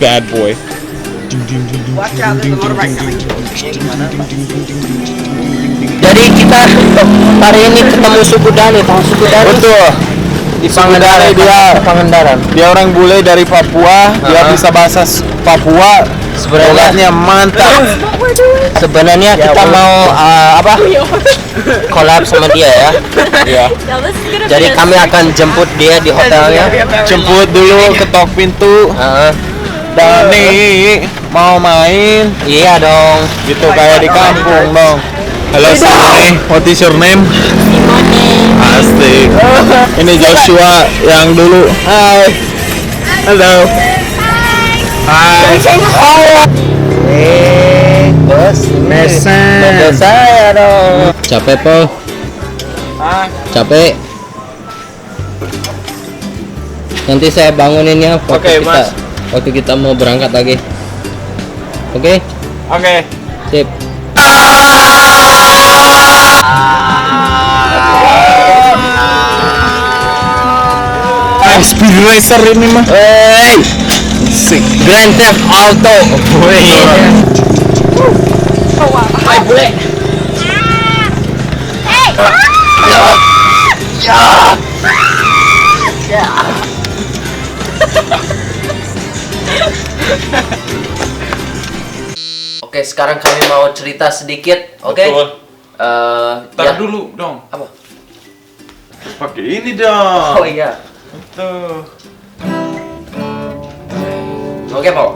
bad boy. Watch out, there's a motorbike coming. Jadi kita hari ini ketemu suku Dani, tahu suku Dani? Betul. Di Pangandaran, Dia orang bule dari Papua. Dia bisa bahasa Papua. Sebenarnya mantap. Sebenarnya kita mau collab sama dia ya. Ya. Jadi kami akan jemput dia di hotelnya. Jemput dulu, ketok pintu. Dani mau main. Iya dong. Gitu kayak di kampung dong. Halo Sani, what is your name? Asik. Ini Joshua yang dulu. Hai. Halo. Hai. Bos, Mesan. saya dong. Capek po? Capek. Nanti saya bangunin ya Oke, Mas. waktu kita mau berangkat lagi. Oke? Oke. Sip. Speed racer ini mah. Hey, Asik. Grand Theft Auto. Hai bule. Oke, sekarang kami mau cerita sedikit, oke? Betul. Ya. Dulu dong. Apa? Pakai ini dong. Oh iya. Tuh. Oke, Pak.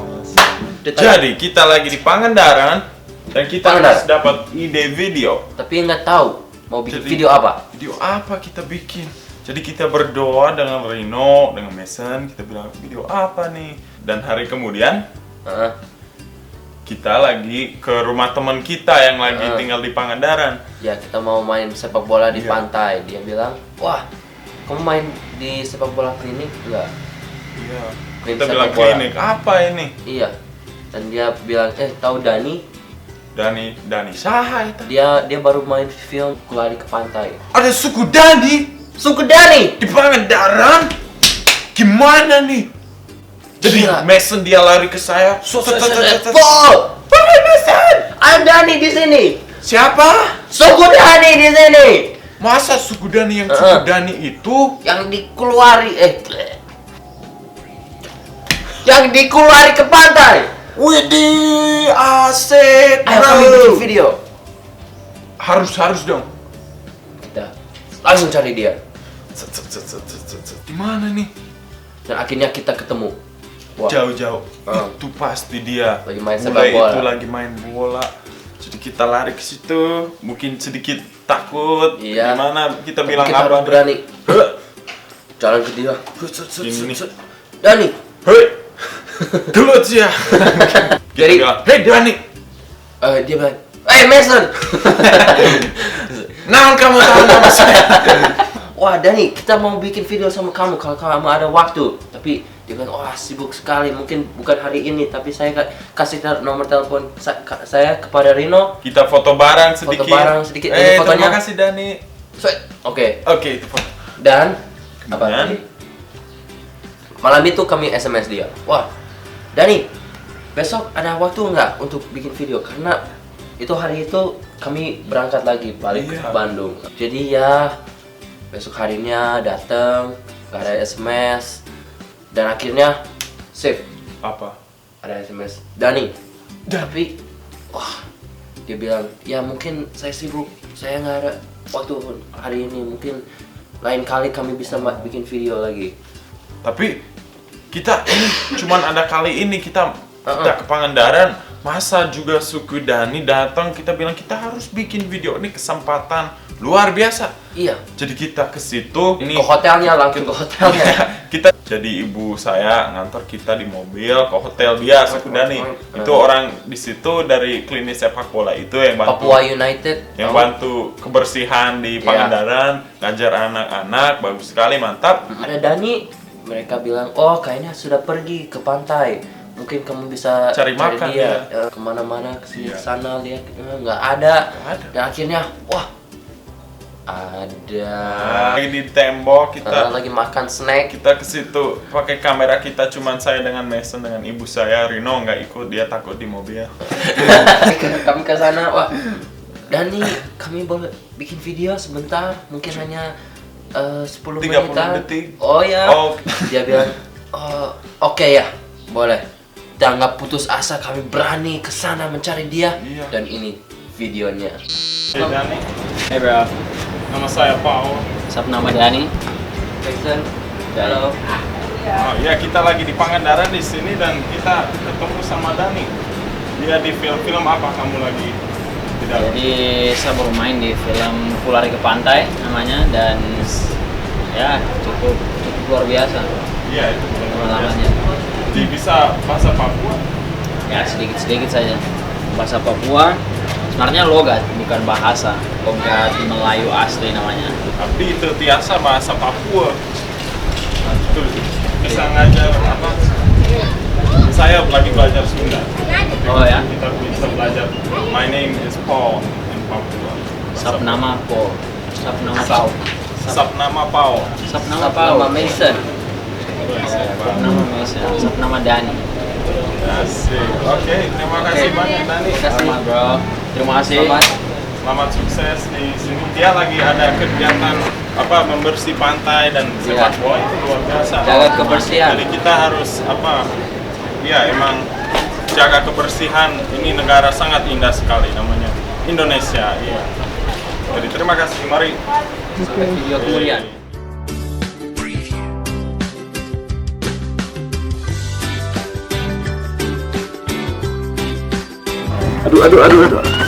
Jadi kita lagi di Pangandaran dan kita Pangandaran. harus dapat ide video. Tapi nggak tahu mau bikin Jadi- video apa. Video apa kita bikin? Jadi kita berdoa dengan Rino, dengan Mason, kita bilang video apa nih? Dan hari kemudian Heeh. kita lagi ke rumah teman kita yang lagi tinggal di Pangandaran. Ya, kita mau main sepak bola di Iya. pantai. Dia bilang, wah, kamu main di sepak bola klinik enggak? Iya. Klinik Kita bilang sepak bola. klinik apa ini? Iya. Dan dia bilang, tahu Dani? Dani Saha itu. Dia baru main film Lari ke Pantai. Ada suku Dani Suku Dani. di Pangandaran? Gimana nih? Jadi Gila. Mason dia lari ke saya. Full. Mason! Ayo Dani di sini. Siapa? Suku Dani di sini. Masa suku Dani yang suku Dani itu? Yang dikeluari yang dikeluari ke pantai. Widih, asik. Ayo bro. kami bikin video. Harus dong. Kita langsung cari dia. Di mana nih? Dan akhirnya kita ketemu. Wah, Jauh-jauh. Itu pasti dia. Lagi main sepak Mulai bola. itu lagi main bola. Jadi kita lari ke situ. Mungkin sedikit takut. Iya. Gimana kita tapi bilang kita apa? harus berani. Jalan ke dia. Ini. Dani. Hei, dulu aja. Kita Jadi- bilang, hei Dani, Dia bilang, Mason. nah kamu tahu nama saya. Wah Dani, kita mau bikin video sama kamu kalau kamu ada waktu. Tapi dia bilang, wah sibuk sekali. Mungkin bukan hari ini, tapi saya kasih nomor telepon saya kepada Rino. Kita foto bareng sedikit. bareng sedikit. Ini fotonya. Terima kasih Dani. Oke. Oke, itu foto. Dan apa Kemudian? lagi? Malam itu kami SMS dia. Wah, Dani, besok ada waktu nggak untuk bikin video? Karena itu hari itu kami berangkat lagi balik ke Iya. Bandung. Jadi ya besok harinya datang, nggak ada SMS. Dan akhirnya save Apa? ada SMS Dani. Tapi wah, dia bilang ya mungkin saya sibuk, saya nggak ada waktu hari ini. Mungkin lain kali kami bisa bikin video lagi. Tapi kita ini cuman ada kali ini kita ke Pangandaran, masa juga suku Dani datang, kita bilang kita harus bikin video, ini kesempatan luar biasa. Iya. Jadi kita ke situ, ini Ke hotelnya, langsung ke hotelnya. kita jadi ibu saya ngantor kita di mobil ke hotel dia suku Dani. Itu orang di situ dari klinis sepak bola itu yang bantu Papua United. yang bantu kebersihan di Pangandaran, ngajar anak-anak, bagus sekali, mantap. Ada Dani, mereka bilang, oh kayaknya sudah pergi ke pantai. Mungkin kamu bisa Cari makan dia. dia. Kemana-mana, kesini Iya. kesana lihat, nggak ada. Nggak ada. Dan akhirnya, wah, Ada Lagi di tembok kita. lagi makan snack. Kita ke situ pakai kamera kita, cuman saya dengan Mason dengan ibu saya. Rino nggak ikut, dia takut di mobil. Kami ke sana. Wah, Dani, kami boleh bikin video sebentar, mungkin hanya 10 30 menitan. detik. Oh ya. Oh. Dia bilang, oke ya, boleh. Dan nggak putus asa, kami berani ke sana mencari dia. Iya. Dan ini videonya. Hey Dani, Hey bro, nama saya Paul. sab nama Dani. Jason, halo. Oh ya, kita lagi di Pangandaran di sini dan kita ketemu sama Dani. Dia di film apa kamu lagi? Tidak. Jadi saya baru main di film Kulari ke Pantai namanya dan ya cukup luar biasa Iya, itu pengalamannya. Jadi bisa bahasa Papua? Ya sedikit saja bahasa Papua. Sebenarnya logat bukan bahasa, logat Melayu asli namanya. Tapi itu biasa bahasa Papua. Nah, itu bisa ngajar apa? Saya lagi belajar Sunda. Oh ya, Kita bisa belajar. My name is Paul in Papua. sab nama Po, sab nama Sab. Pau, Sab nama Paul. sab nama Nama Pau, Mason. sab nama Mason, sab nama Dani. Asik. Oke, terima kasih Oke. banyak Dani. Selamat bro, terima kasih. Selamat. Selamat sukses di sini. Dia lagi ada kegiatan apa membersih pantai dan sepak bola itu luar biasa. Jaga kebersihan. Jadi kita harus apa? Ya emang jaga kebersihan. Ini negara sangat indah sekali namanya Indonesia. Iya. Jadi terima kasih. Mari. Sampai video kemudian. Aduh.